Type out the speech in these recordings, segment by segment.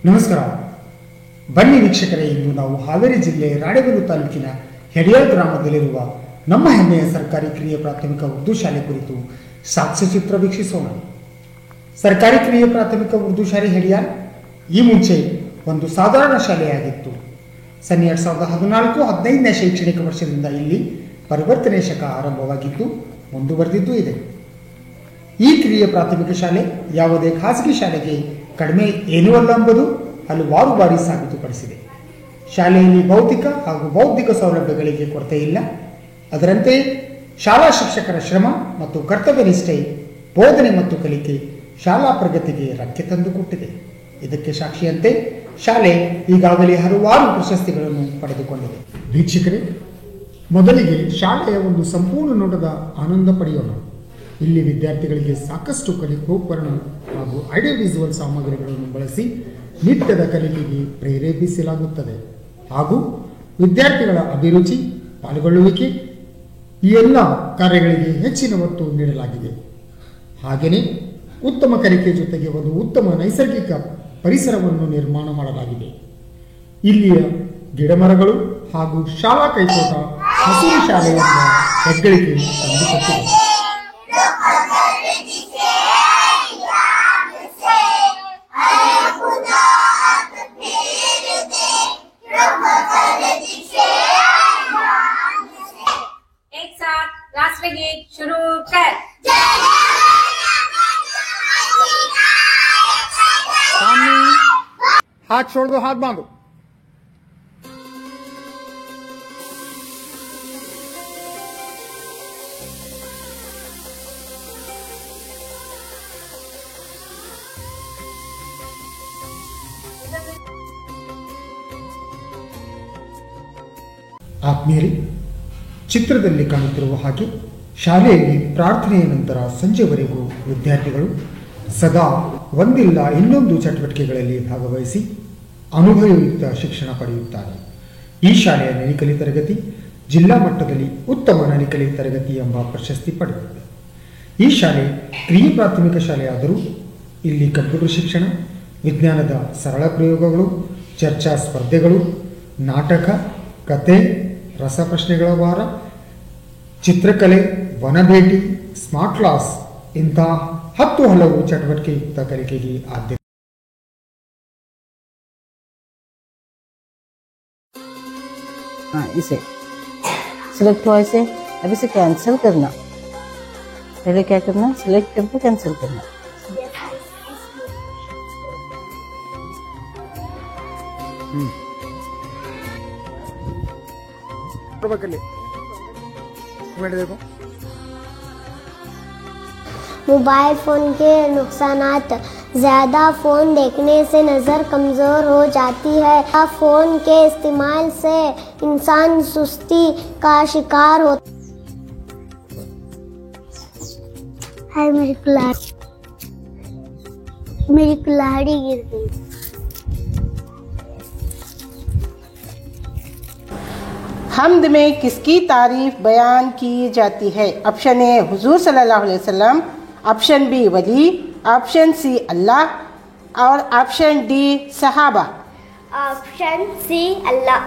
ನಮಸ್ಕಾರ. ಬನ್ನಿ ವೀಕ್ಷಕರೇ, ಇಂದು ನಾವು ಹಾವೇರಿ ಜಿಲ್ಲೆ ರಾಣೆಬೆನ್ನೂರು ತಾಲೂಕಿನ ಹೆಡಿಯಾಳ್ ಗ್ರಾಮದಲ್ಲಿರುವ ನಮ್ಮ ಹೆಮ್ಮೆಯ ಸರ್ಕಾರಿ ಕಿರಿಯ ಪ್ರಾಥಮಿಕ ಉರ್ದು ಶಾಲೆ ಕುರಿತು ಸಾಕ್ಷ್ಯಚಿತ್ರ ವೀಕ್ಷಿಸೋಣ. ಸರ್ಕಾರಿ ಕಿರಿಯ ಪ್ರಾಥಮಿಕ ಉರ್ದು ಶಾಲೆ ಹೆಡಿಯಾಳ್ ಈ ಮುಂಚೆ ಒಂದು ಸಾಧಾರಣ ಶಾಲೆಯಾಗಿತ್ತು. ಸನ್ 2014-15ನೇ ಶೈಕ್ಷಣಿಕ ವರ್ಷದಿಂದ ಇಲ್ಲಿ ಪರಿವರ್ತನೆ ಶಕ ಆರಂಭವಾಗಿದ್ದು ಮುಂದುವರೆದಿದ್ದೂ ಇದೆ. ಈ ಕಿರಿಯ ಪ್ರಾಥಮಿಕ ಶಾಲೆ ಯಾವುದೇ ಖಾಸಗಿ ಶಾಲೆಗೆ ಕಡಿಮೆ ಏನೂ ಅಲ್ಲ ಎಂಬುದು ಹಲವಾರು ಬಾರಿ ಸಾಬೀತುಪಡಿಸಿದೆ. ಶಾಲೆಯಲ್ಲಿ ಭೌತಿಕ ಹಾಗೂ ಬೌದ್ಧಿಕ ಸೌಲಭ್ಯಗಳಿಗೆ ಕೊರತೆ ಇಲ್ಲ. ಅದರಂತೆಯೇ ಶಾಲಾ ಶಿಕ್ಷಕರ ಶ್ರಮ ಮತ್ತು ಕರ್ತವ್ಯ ನಿಷ್ಠೆ, ಬೋಧನೆ ಮತ್ತು ಕಲಿಕೆ ಶಾಲಾ ಪ್ರಗತಿಗೆ ರಕ್ಕೆ ತಂದುಕೊಟ್ಟಿದೆ. ಇದಕ್ಕೆ ಸಾಕ್ಷಿಯಂತೆ ಶಾಲೆ ಈಗಾಗಲೇ ಹಲವಾರು ಪ್ರಶಸ್ತಿಗಳನ್ನು ಪಡೆದುಕೊಂಡಿದೆ. ವೀಕ್ಷಕರೇ, ಮೊದಲಿಗೆ ಶಾಲೆಯ ಒಂದು ಸಂಪೂರ್ಣ ನೋಟದ ಆನಂದ ಪಡೆಯೋಣ. ಇಲ್ಲಿ ವಿದ್ಯಾರ್ಥಿಗಳಿಗೆ ಸಾಕಷ್ಟು ಕಲಿಕೋಪಕರಣ ಹಾಗೂ ಆಡಿಯೋ ವಿಜುವಲ್ ಸಾಮಗ್ರಿಗಳನ್ನು ಬಳಸಿ ನಿತ್ಯದ ಕಲಿಕೆಗೆ ಪ್ರೇರೇಪಿಸಲಾಗುತ್ತದೆ ಹಾಗೂ ವಿದ್ಯಾರ್ಥಿಗಳ ಅಭಿರುಚಿ, ಪಾಲ್ಗೊಳ್ಳುವಿಕೆ ಈ ಎಲ್ಲ ಕಾರ್ಯಗಳಿಗೆ ಹೆಚ್ಚಿನ ಒತ್ತು ನೀಡಲಾಗಿದೆ. ಹಾಗೆಯೇ ಉತ್ತಮ ಕಲಿಕೆ ಜೊತೆಗೆ ಒಂದು ಉತ್ತಮ ನೈಸರ್ಗಿಕ ಪರಿಸರವನ್ನು ನಿರ್ಮಾಣ ಮಾಡಲಾಗಿದೆ. ಇಲ್ಲಿಯ ಗಿಡಮರಗಳು ಹಾಗೂ ಶಾಲಾ ಕೈತೋಟ ಹಸಿರು ಶಾಲೆಯಿಂದ ಹೆಗ್ಗಳಿಕೆ ತಂದುಕೊಟ್ಟಿದೆ. शुरू कर। सामने हाथ छोड़ दो, हाथ बांधो। ಆತ್ಮೀಯರೇ, ಚಿತ್ರದಲ್ಲಿ ಕಾಣುತ್ತಿರುವ ಹಾಗೆ ಶಾಲೆಯಲ್ಲಿ ಪ್ರಾರ್ಥನೆಯ ನಂತರ ಸಂಜೆವರೆಗೂ ವಿದ್ಯಾರ್ಥಿಗಳು ಸದಾ ಒಂದಿಲ್ಲ ಇನ್ನೊಂದು ಚಟುವಟಿಕೆಗಳಲ್ಲಿ ಭಾಗವಹಿಸಿ ಅನುಭವಯುಕ್ತ ಶಿಕ್ಷಣ ಪಡೆಯುತ್ತಾರೆ. ಈ ಶಾಲೆಯ ನಲಿಕಲಿ ತರಗತಿ ಜಿಲ್ಲಾ ಮಟ್ಟದಲ್ಲಿ ಉತ್ತಮ ನಲಿಕಲಿ ತರಗತಿ ಎಂಬ ಪ್ರಶಸ್ತಿ ಪಡೆದಿದೆ. ಈ ಶಾಲೆ ಕಿರಿಯ ಪ್ರಾಥಮಿಕ ಶಾಲೆಯಾದರೂ ಇಲ್ಲಿ ಕಂಪ್ಯೂಟರ್ ಶಿಕ್ಷಣ, ವಿಜ್ಞಾನದ ಸರಳ ಪ್ರಯೋಗಗಳು, ಚರ್ಚಾ ಸ್ಪರ್ಧೆಗಳು, ನಾಟಕ, ಕತೆ, ರಸಪ್ರಶ್ನೆಗಳ ವಾರ, ಚಿತ್ರಕಲೆ, ವನಭೇಟಿ, ಸ್ಮಾರ್ಟ್ ಕ್ಲಾಸ್ ಇಂಥ 10 ಹಲವು ಚಟುವಟಿಕೆಯುಕ್ತ ಕಲಿಕೆಗೆ ಆದ್ಯತೆ. इसे सिलेक्ट हुआ, इसे अब इसे कैंसिल करना. पहले क्या करना, सिलेक्ट करके कैंसिल करना. देखो, मोबाइल फ़ोन के नुकसानात: ज़्यादा फ़ोन देखने से नज़र कमज़ोर हो जाती है. फ़ोन के इस्तेमाल से इंसान सुस्ती का शिकार होता है. मेरी कुल्हाड़ी गिर गई. हम्द में किसकी तारीफ बयान की जाती है? ऑप्शन ए हुजूर सल्लल्लाहु अलैहि वसल्लम, ऑप्शन बी वली, ऑप्शन सी अल्लाह और ऑप्शन डी सहाबा. ऑप्शन सी अल्लाह.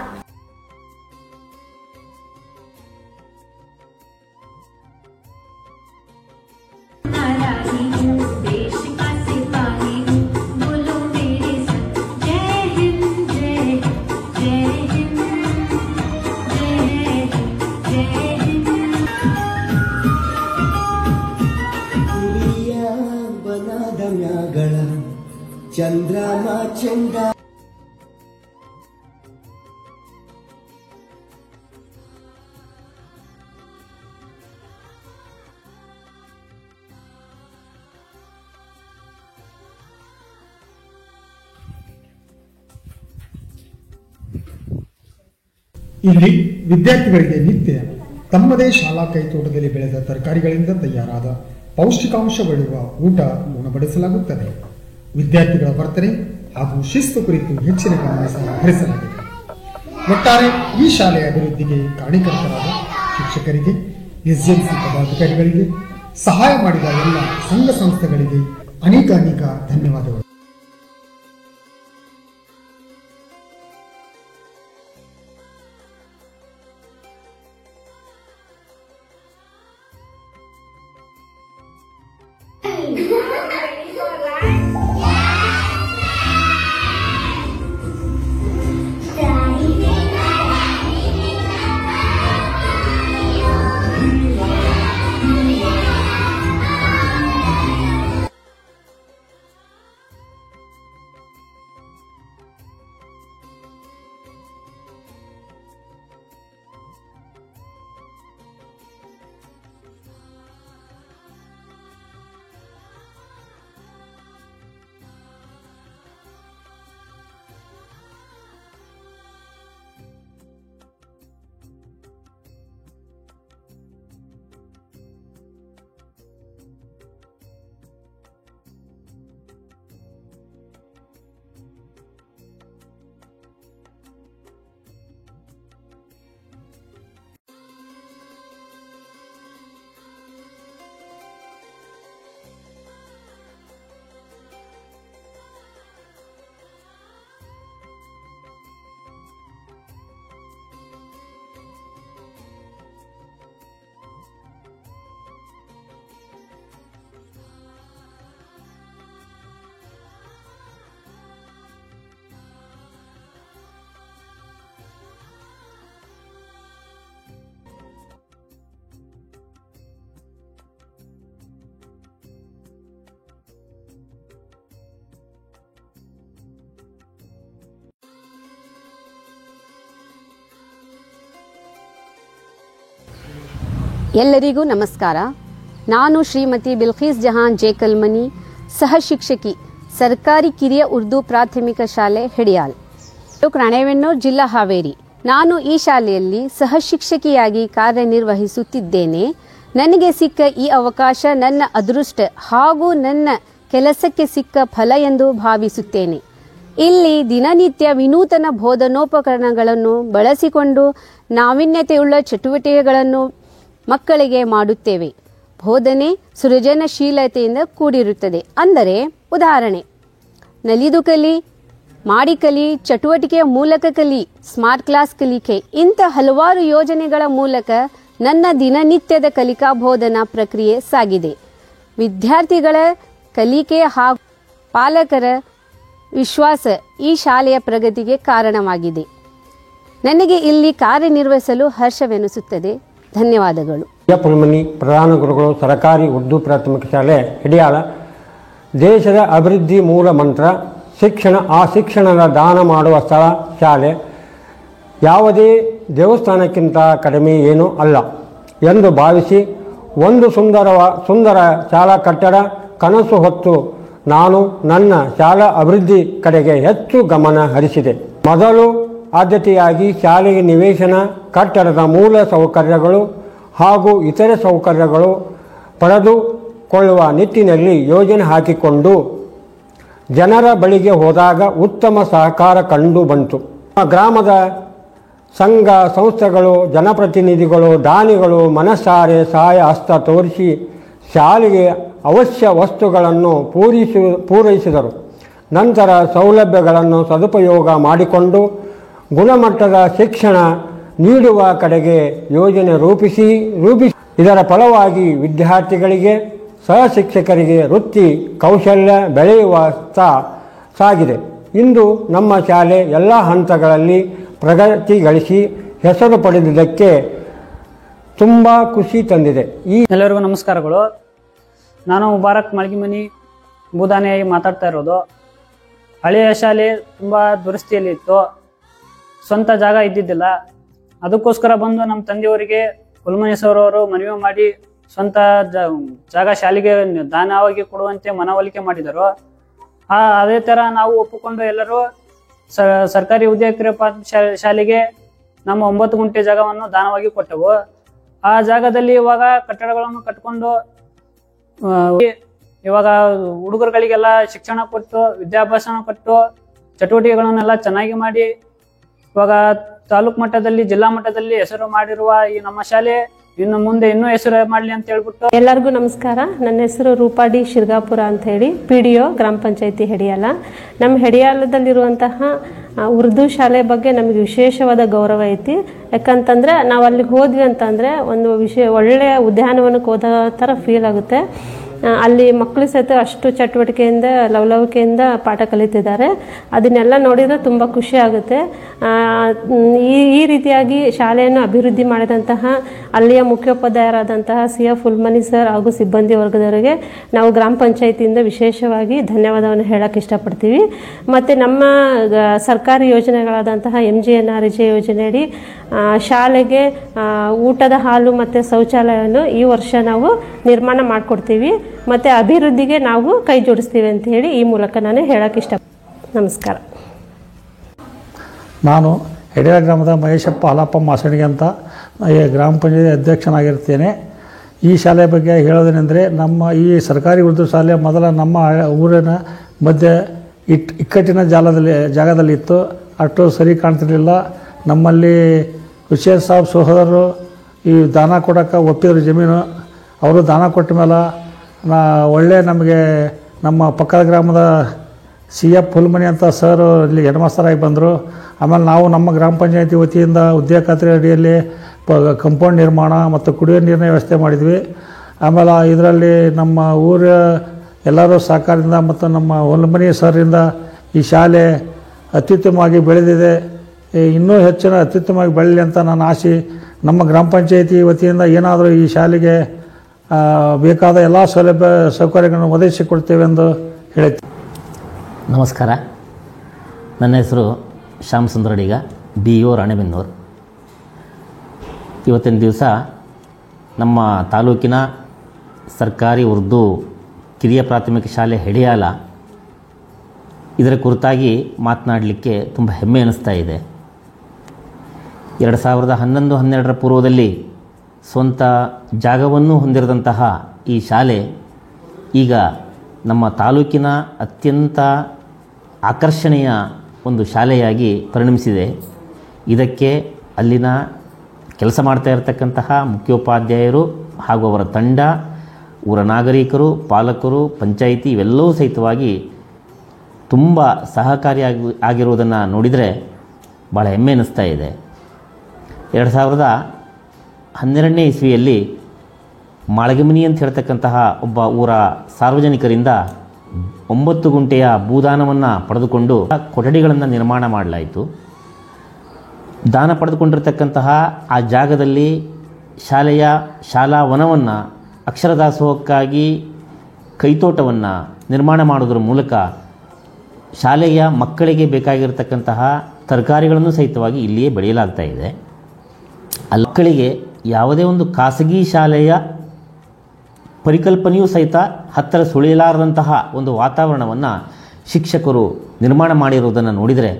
चंद्रमा चंदा ಇಲ್ಲಿ ವಿದ್ಯಾರ್ಥಿಗಳಿಗೆ ನಿತ್ಯ ತಮ್ಮದೇ ಶಾಲಾ ಕೈತೋಟದಲ್ಲಿ ಬೆಳೆದ ತರಕಾರಿಗಳಿಂದ ತಯಾರಾದ ಪೌಷ್ಟಿಕಾಂಶವಿರುವ ಊಟ ಉಣಬಡಿಸಲಾಗುತ್ತದೆ. ವಿದ್ಯಾರ್ಥಿಗಳ ವರ್ತನೆ ಹಾಗೂ ಶಿಸ್ತು ಕುರಿತು ಹೆಚ್ಚಿನ ಗಮನ ಹರಿಸಲಾಗಿದೆ. ಒಟ್ಟಾರೆ ಈ ಶಾಲೆಯ ಅಭಿವೃದ್ಧಿಗೆ ಕಾರಣೀಕರ್ತರಾದ ಶಿಕ್ಷಕರಿಗೆ, ಎಸ್ಎಲ್ಸಿ ಪದಾಧಿಕಾರಿಗಳಿಗೆ, ಸಹಾಯ ಮಾಡಿದ ಎಲ್ಲ ಸಂಘ ಸಂಸ್ಥೆಗಳಿಗೆ ಅನೇಕ ಧನ್ಯವಾದಗಳು. ಎಲ್ಲರಿಗೂ ನಮಸ್ಕಾರ. ನಾನು ಶ್ರೀಮತಿ ಬಿಲ್ಖೀಸ್ ಜಹಾನ್ ಜೇಕಲ್ಮನಿ, ಸಹ ಶಿಕ್ಷಕಿ, ಸರ್ಕಾರಿ ಕಿರಿಯ ಉರ್ದು ಪ್ರಾಥಮಿಕ ಶಾಲೆ ಹೆಡಿಯಾಲ್, ರಾಣೆಬೆನ್ನೂರು, ಜಿಲ್ಲಾ ಹಾವೇರಿ. ನಾನು ಈ ಶಾಲೆಯಲ್ಲಿ ಸಹ ಶಿಕ್ಷಕಿಯಾಗಿ ಕಾರ್ಯನಿರ್ವಹಿಸುತ್ತಿದ್ದೇನೆ. ನನಗೆ ಸಿಕ್ಕ ಈ ಅವಕಾಶ ನನ್ನ ಅದೃಷ್ಟ ಹಾಗೂ ನನ್ನ ಕೆಲಸಕ್ಕೆ ಸಿಕ್ಕ ಫಲ ಎಂದು ಭಾವಿಸುತ್ತೇನೆ. ಇಲ್ಲಿ ದಿನನಿತ್ಯ ವಿನೂತನ ಬೋಧನೋಪಕರಣಗಳನ್ನು ಬಳಸಿಕೊಂಡು ನಾವೀನ್ಯತೆಯುಳ್ಳ ಚಟುವಟಿಕೆಗಳನ್ನು ಮಕ್ಕಳಿಗೆ ಮಾಡುತ್ತೇವೆ. ಬೋಧನೆ ಸೃಜನಶೀಲತೆಯಿಂದ ಕೂಡಿರುತ್ತದೆ. ಅಂದರೆ ಉದಾಹರಣೆ, ನಲಿದು ಕಲಿ, ಮಾಡಿ ಕಲಿ, ಚಟುವಟಿಕೆಯ ಮೂಲಕ ಕಲಿ, ಸ್ಮಾರ್ಟ್ ಕ್ಲಾಸ್ ಕಲಿಕೆ, ಇಂಥ ಹಲವಾರು ಯೋಜನೆಗಳ ಮೂಲಕ ನನ್ನ ದಿನನಿತ್ಯದ ಕಲಿಕಾ ಬೋಧನಾ ಪ್ರಕ್ರಿಯೆ ಸಾಗಿದೆ. ವಿದ್ಯಾರ್ಥಿಗಳ ಕಲಿಕೆ ಹಾಗೂ ಪಾಲಕರ ವಿಶ್ವಾಸ ಈ ಶಾಲೆಯ ಪ್ರಗತಿಗೆ ಕಾರಣವಾಗಿದೆ. ನನಗೆ ಇಲ್ಲಿ ಕಾರ್ಯನಿರ್ವಹಿಸಲು ಹರ್ಷವೆನಿಸುತ್ತದೆ. ಧನ್ಯವಾದಗಳು. ಪುಲ್ಮನಿ ಪ್ರಧಾನ ಗುರುಗಳು, ಸರ್ಕಾರಿ ಉರ್ದು ಪ್ರಾಥಮಿಕ ಶಾಲೆ ಹಿಡಿಯಾಳ. ದೇಶದ ಅಭಿವೃದ್ಧಿ ಮೂಲ ಮಂತ್ರ ಶಿಕ್ಷಣ. ಆ ಶಿಕ್ಷಣದ ದಾನ ಮಾಡುವ ಸ್ಥಳ ಶಾಲೆ. ಯಾವುದೇ ದೇವಸ್ಥಾನಕ್ಕಿಂತ ಕಡಿಮೆ ಏನೂ ಅಲ್ಲ ಎಂದು ಭಾವಿಸಿ ಒಂದು ಸುಂದರ ಶಾಲಾ ಕಟ್ಟಡ ಕನಸು ಹೊತ್ತು ನಾನು ನನ್ನ ಶಾಲಾ ಅಭಿವೃದ್ಧಿ ಕಡೆಗೆ ಹೆಚ್ಚು ಗಮನ ಹರಿಸಿದೆ. ಮೊದಲು ಆದ್ಯತೆಯಾಗಿ ಶಾಲೆಗೆ ನಿವೇಶನ, ಕಟ್ಟಡದ ಮೂಲ ಸೌಕರ್ಯಗಳು ಹಾಗೂ ಇತರೆ ಸೌಕರ್ಯಗಳು ಪಡೆದುಕೊಳ್ಳುವ ನಿಟ್ಟಿನಲ್ಲಿ ಯೋಜನೆ ಹಾಕಿಕೊಂಡು ಜನರ ಬಳಿಗೆ ಹೋದಾಗ ಉತ್ತಮ ಸಹಕಾರ ಕಂಡು ಬಂತು. ಗ್ರಾಮದ ಸಂಘ ಸಂಸ್ಥೆಗಳು, ಜನಪ್ರತಿನಿಧಿಗಳು, ದಾನಿಗಳು ಮನಸಾರೆ ಸಹಾಯ ಹಸ್ತ ತೋರಿಸಿ ಶಾಲೆಗೆ ಅವಶ್ಯ ವಸ್ತುಗಳನ್ನು ಪೂರೈಸಿದರು. ನಂತರ ಸೌಲಭ್ಯಗಳನ್ನು ಸದುಪಯೋಗ ಮಾಡಿಕೊಂಡು ಗುಣಮಟ್ಟದ ಶಿಕ್ಷಣ ನೀಡುವ ಕಡೆಗೆ ಯೋಜನೆ ರೂಪಿಸಿ ಇದರ ಫಲವಾಗಿ ವಿದ್ಯಾರ್ಥಿಗಳಿಗೆ, ಸಹ ಶಿಕ್ಷಕರಿಗೆ ವೃತ್ತಿ ಕೌಶಲ್ಯ ಬೆಳೆಯುವತ್ತ ಸಾಗಿದೆ. ಇಂದು ನಮ್ಮ ಶಾಲೆ ಎಲ್ಲ ಹಂತಗಳಲ್ಲಿ ಪ್ರಗತಿ ಗಳಿಸಿ ಹೆಸರು ಪಡೆದಿದ್ದಕ್ಕೆ ತುಂಬ ಖುಷಿ ತಂದಿದೆ. ಎಲ್ಲರಿಗೂ ನಮಸ್ಕಾರಗಳು. ನಾನು ಮುಬಾರಕ್ ಮಳಗಿಮನಿ ಬೂದಾನೆಯಾಗಿ ಮಾತಾಡ್ತಾ ಇರೋದು. ಹಳೆಯ ಶಾಲೆ ತುಂಬ ದುರಸ್ತಿಯಲ್ಲಿ ಇತ್ತು. ಸ್ವಂತ ಜಾಗ ಇದ್ದಿದ್ದಿಲ್ಲ. ಅದಕ್ಕೋಸ್ಕರ ಬಂದು ನಮ್ಮ ತಂದೆಯವರಿಗೆ ಕುಲ್ಮನಿ ಸರ್ ಅವರು ಮನವಿ ಮಾಡಿ ಸ್ವಂತ ಜಾಗ ಶಾಲೆಗೆ ದಾನವಾಗಿ ಕೊಡುವಂತೆ ಮನವೊಲಿಕೆ ಮಾಡಿದರು. ಅದೇ ಥರ ನಾವು ಒಪ್ಪಿಕೊಂಡು ಎಲ್ಲರೂ ಸರ್ಕಾರಿ ಉದ್ಯೋಗ ಕಿರಿಯ ಶಾಲೆಗೆ ನಮ್ಮ 9 ಗುಂಟೆ ಜಾಗವನ್ನು ದಾನವಾಗಿ ಕೊಟ್ಟೆವು. ಆ ಜಾಗದಲ್ಲಿ ಇವಾಗ ಕಟ್ಟಡಗಳನ್ನು ಕಟ್ಕೊಂಡು ಇವಾಗ ಹುಡುಗರುಗಳಿಗೆಲ್ಲ ಶಿಕ್ಷಣ ಕೊಟ್ಟು, ವಿದ್ಯಾಭ್ಯಾಸ ಕೊಟ್ಟು, ಚಟುವಟಿಕೆಗಳನ್ನೆಲ್ಲ ಚೆನ್ನಾಗಿ ಮಾಡಿ ಇವಾಗ ತಾಲೂಕು ಮಟ್ಟದಲ್ಲಿ, ಜಿಲ್ಲಾ ಮಟ್ಟದಲ್ಲಿ ಹೆಸರು ಮಾಡಿರುವ ಈ ನಮ್ಮ ಶಾಲೆ ಇನ್ನು ಮುಂದೆ ಇನ್ನೂ ಹೆಸರು ಮಾಡಲಿ ಅಂತ ಹೇಳ್ಬಿಟ್ಟು. ಎಲ್ಲರಿಗೂ ನಮಸ್ಕಾರ. ನನ್ನ ಹೆಸರು ರೂಪಾ ಡಿ ಶಿರ್ಗಾಪುರ ಅಂತ ಹೇಳಿ, PDO ಗ್ರಾಮ ಪಂಚಾಯತಿ ಹೆಡಿಯಾಲ. ನಮ್ಮ ಹೆಡಿಯಾಲದಲ್ಲಿರುವಂತಹ ಉರ್ದು ಶಾಲೆ ಬಗ್ಗೆ ನಮಗೆ ವಿಶೇಷವಾದ ಗೌರವ ಐತಿ. ಯಾಕಂತಂದರೆ ನಾವು ಅಲ್ಲಿಗೆ ಹೋದ್ವಿ ಅಂತಂದರೆ ಒಂದು ಒಳ್ಳೆಯ ಉದ್ಯಾನವನಕ್ಕೆ ಹೋದ ಥರ ಫೀಲ್ ಆಗುತ್ತೆ. ಅಲ್ಲಿ ಮಕ್ಕಳು ಸಹಿತ ಅಷ್ಟು ಚಟುವಟಿಕೆಯಿಂದ ಲವಲವಿಕೆಯಿಂದ ಪಾಠ ಕಲಿತಿದ್ದಾರೆ. ಅದನ್ನೆಲ್ಲ ನೋಡಿದರೆ ತುಂಬ ಖುಷಿ ಆಗುತ್ತೆ. ಈ ರೀತಿಯಾಗಿ ಶಾಲೆಯನ್ನು ಅಭಿವೃದ್ಧಿ ಮಾಡಿದಂತಹ ಅಲ್ಲಿಯ ಮುಖ್ಯೋಪಾಧ್ಯಾಯರಾದಂತಹ CF ಫುಲ್ಮನಿ ಸರ್ ಹಾಗೂ ಸಿಬ್ಬಂದಿ ವರ್ಗದವರಿಗೆ ನಾವು ಗ್ರಾಮ ಪಂಚಾಯತಿಯಿಂದ ವಿಶೇಷವಾಗಿ ಧನ್ಯವಾದವನ್ನು ಹೇಳಕ್ಕೆ ಇಷ್ಟಪಡ್ತೀವಿ. ಮತ್ತು ನಮ್ಮ ಸರ್ಕಾರಿ ಯೋಜನೆಗಳಾದಂತಹ MGNRJ ಯೋಜನೆಯಡಿ ಶಾಲೆಗೆ ಊಟದ ಹಾಲು ಮತ್ತು ಶೌಚಾಲಯವನ್ನು ಈ ವರ್ಷ ನಾವು ನಿರ್ಮಾಣ ಮಾಡಿಕೊಡ್ತೀವಿ ಮತ್ತು ಅಭಿವೃದ್ಧಿಗೆ ನಾವು ಕೈ ಜೋಡಿಸ್ತೀವಿ ಅಂತ ಹೇಳಿ ಈ ಮೂಲಕ ನಾನು ಹೇಳಕ್ಕೆ ನಮಸ್ಕಾರ. ನಾನು ಹೆಡಿಯಾಲ ಗ್ರಾಮದ ಮಹೇಶಪ್ಪ ಹಾಲಪ್ಪ ಮಾಸಣಿಗೆ ಅಂತ ಗ್ರಾಮ ಪಂಚಾಯತಿ ಅಧ್ಯಕ್ಷನಾಗಿರ್ತೇನೆ. ಈ ಶಾಲೆ ಬಗ್ಗೆ ಹೇಳೋದೇನೆಂದರೆ, ನಮ್ಮ ಈ ಸರ್ಕಾರಿ ಉರ್ದು ಶಾಲೆ ಮೊದಲ ನಮ್ಮ ಊರಿನ ಮಧ್ಯೆ ಇಕ್ಕಟ್ಟಿನ ಜಾಗದಲ್ಲಿ ಇತ್ತು. ಅಷ್ಟು ಸರಿ ಕಾಣ್ತಿರಲಿಲ್ಲ. ನಮ್ಮಲ್ಲಿ ಹುಸೇನ್ ಸಾಬ್ ಸಹೋದರರು ಈ ದಾನ ಕೊಡೋಕ್ಕೆ ಒಪ್ಪಿದ್ರು ಜಮೀನು. ಅವರು ದಾನ ಕೊಟ್ಟ ಮೇಲೆ ಒಳ್ಳೆ ನಮಗೆ ನಮ್ಮ ಪಕ್ಕದ ಗ್ರಾಮದ CF ಫುಲ್ಮನಿ ಅಂತ ಸರ್ ಇಲ್ಲಿ ಹೆಡ್ ಮಾಸ್ತರಾಗಿ ಬಂದರು. ಆಮೇಲೆ ನಾವು ನಮ್ಮ ಗ್ರಾಮ ಪಂಚಾಯತಿ ವತಿಯಿಂದ ಉದ್ಯೋಗ ಖಾತ್ರಿ ಅಡಿಯಲ್ಲಿ ಕಂಪೌಂಡ್ ನಿರ್ಮಾಣ ಮತ್ತು ಕುಡಿಯೋ ನೀರಿನ ವ್ಯವಸ್ಥೆ ಮಾಡಿದ್ವಿ. ಆಮೇಲೆ ಇದರಲ್ಲಿ ನಮ್ಮ ಊರ ಎಲ್ಲರೂ ಸಹಕಾರದಿಂದ ಮತ್ತು ನಮ್ಮ ಫುಲ್ಮನಿ ಸರಿಂದ ಈ ಶಾಲೆ ಅತ್ಯುತ್ತಮವಾಗಿ ಬೆಳೆದಿದೆ. ಇನ್ನೂ ಹೆಚ್ಚಿನ ಅತ್ಯುತ್ತಮವಾಗಿ ಬೆಳೀಲಿ ಅಂತ ನನ್ನ ಆಸೆ. ನಮ್ಮ ಗ್ರಾಮ ಪಂಚಾಯತಿ ವತಿಯಿಂದ ಏನಾದರೂ ಈ ಶಾಲೆಗೆ ಬೇಕಾದ ಎಲ್ಲ ಸೌಲಭ್ಯ ಸೌಕರ್ಯಗಳನ್ನು ಒದಗಿಸಿಕೊಡ್ತೇವೆ ಎಂದು ಹೇಳುತ್ತೇವೆ. ನಮಸ್ಕಾರ. ನನ್ನ ಹೆಸರು ಶ್ಯಾಮ್ ಸುಂದರಡಿಗ, BO ರಾಣೆಬೆನ್ನೂರು. ಇವತ್ತಿನ ದಿವಸ ನಮ್ಮ ತಾಲೂಕಿನ ಸರ್ಕಾರಿ ಉರ್ದು ಕಿರಿಯ ಪ್ರಾಥಮಿಕ ಶಾಲೆ ಹೆಡಿಯಾಲ ಇದರ ಕುರಿತಾಗಿ ಮಾತನಾಡಲಿಕ್ಕೆ ತುಂಬ ಹೆಮ್ಮೆ ಅನ್ನಿಸ್ತಾ ಇದೆ. 2011-12 ಪೂರ್ವದಲ್ಲಿ ಸ್ವಂತ ಜಾಗವನ್ನು ಹೊಂದಿರದಂತಹ ಈ ಶಾಲೆ ಈಗ ನಮ್ಮ ತಾಲೂಕಿನ ಅತ್ಯಂತ ಆಕರ್ಷಣೀಯ ಒಂದು ಶಾಲೆಯಾಗಿ ಪರಿಣಮಿಸಿದೆ. ಇದಕ್ಕೆ ಅಲ್ಲಿನ ಕೆಲಸ ಮಾಡ್ತಾ ಇರತಕ್ಕಂತಹ ಮುಖ್ಯೋಪಾಧ್ಯಾಯರು ಹಾಗೂ ಅವರ ತಂಡ, ಊರ ನಾಗರಿಕರು, ಪಾಲಕರು, ಪಂಚಾಯಿತಿ ಇವೆಲ್ಲವೂ ಸಹಿತವಾಗಿ ತುಂಬ ಆಗಿರುವುದನ್ನು ನೋಡಿದರೆ ಭಾಳ ಹೆಮ್ಮೆ ಅನ್ನಿಸ್ತಾ ಇದೆ. 2012ನೇ ಇಸ್ವಿಯಲ್ಲಿ ಮಾಳಗೆಮನಿ ಅಂತ ಹೇಳ್ತಕ್ಕಂತಹ ಒಬ್ಬ ಊರ ಸಾರ್ವಜನಿಕರಿಂದ 9 ಗುಂಟೆಯ ಭೂದಾನವನ್ನು ಪಡೆದುಕೊಂಡು ಕೊಠಡಿಗಳನ್ನು ನಿರ್ಮಾಣ ಮಾಡಲಾಯಿತು. ದಾನ ಪಡೆದುಕೊಂಡಿರ್ತಕ್ಕಂತಹ ಆ ಜಾಗದಲ್ಲಿ ಶಾಲಾ ವನವನ್ನು ಅಕ್ಷರದಾಸೋಹಕ್ಕಾಗಿ ಕೈತೋಟವನ್ನು ನಿರ್ಮಾಣ ಮಾಡೋದ್ರ ಮೂಲಕ ಶಾಲೆಯ ಮಕ್ಕಳಿಗೆ ಬೇಕಾಗಿರತಕ್ಕಂತಹ ತರಕಾರಿಗಳನ್ನು ಸಹಿತವಾಗಿ ಇಲ್ಲಿಯೇ ಬೆಳೆಯಲಾಗ್ತಾ ಇದೆ. ಮಕ್ಕಳಿಗೆ ಯಾವುದೇ ಒಂದು ಖಾಸಗಿ ಶಾಲೆಯ ಪರಿಕಲ್ಪನೆಯೂ ಸಹಿತ ಹತ್ತಿರ ಸುಳಿಯಲಾರದಂತಹ ಒಂದು ವಾತಾವರಣವನ್ನು ಶಿಕ್ಷಕರು ನಿರ್ಮಾಣ ಮಾಡಿರುವುದನ್ನು ನೋಡಿದರೆ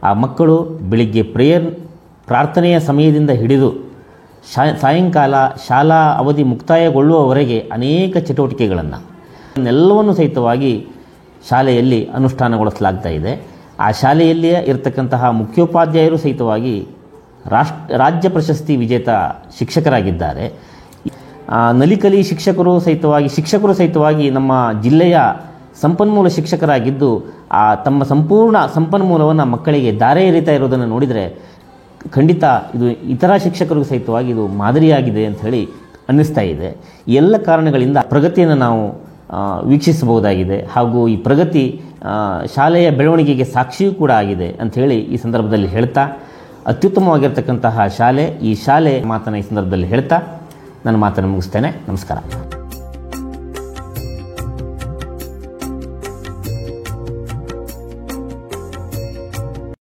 ಆ ಮಕ್ಕಳು ಬೆಳಿಗ್ಗೆ ಪ್ರಾರ್ಥನೆಯ ಸಮಯದಿಂದ ಹಿಡಿದು ಸಾಯಂಕಾಲ ಶಾಲಾ ಅವಧಿ ಮುಕ್ತಾಯಗೊಳ್ಳುವವರೆಗೆ ಅನೇಕ ಚಟುವಟಿಕೆಗಳನ್ನೆಲ್ಲವನ್ನು ಸಹಿತವಾಗಿ ಶಾಲೆಯಲ್ಲಿ ಅನುಷ್ಠಾನಗೊಳಿಸಲಾಗ್ತಾ ಇದೆ. ಆ ಶಾಲೆಯಲ್ಲಿಯೇ ಇರತಕ್ಕಂತಹ ಮುಖ್ಯೋಪಾಧ್ಯಾಯರು ಸಹಿತವಾಗಿ ರಾಜ್ಯ ಪ್ರಶಸ್ತಿ ವಿಜೇತ ಶಿಕ್ಷಕರಾಗಿದ್ದಾರೆ. ನಲಿಕಲಿ ಶಿಕ್ಷಕರು ಸಹಿತವಾಗಿ ನಮ್ಮ ಜಿಲ್ಲೆಯ ಸಂಪನ್ಮೂಲ ಶಿಕ್ಷಕರಾಗಿದ್ದು ತಮ್ಮ ಸಂಪೂರ್ಣ ಸಂಪನ್ಮೂಲವನ್ನು ಮಕ್ಕಳಿಗೆ ದಾರೆ ಎರಿತಾ ಇರೋದನ್ನು ನೋಡಿದರೆ ಖಂಡಿತ ಇದು ಇತರ ಶಿಕ್ಷಕರಿಗೂ ಸಹಿತವಾಗಿ ಇದು ಮಾದರಿಯಾಗಿದೆ ಅಂತ ಹೇಳಿ ಅನ್ನಿಸ್ತಾ ಇದೆ. ಈ ಎಲ್ಲ ಕಾರಣಗಳಿಂದ ಪ್ರಗತಿಯನ್ನು ನಾವು ವೀಕ್ಷಿಸಬಹುದಾಗಿದೆ ಹಾಗೂ ಈ ಪ್ರಗತಿ ಶಾಲೆಯ ಬೆಳವಣಿಗೆಗೆ ಸಾಕ್ಷಿಯೂ ಕೂಡ ಆಗಿದೆ ಅಂಥೇಳಿ ಈ ಸಂದರ್ಭದಲ್ಲಿ ಹೇಳ್ತಾ, ಅತ್ಯುತ್ತಮವಾಗಿರ್ತಕ್ಕಂತಹ ಶಾಲೆ ಈ ಶಾಲೆ ಮಾತನ್ನು ಈ ಸಂದರ್ಭದಲ್ಲಿ ಹೇಳ್ತಾ ನನ್ನ ಮಾತನ್ನು ಮುಗಿಸ್ತೇನೆ. ನಮಸ್ಕಾರ.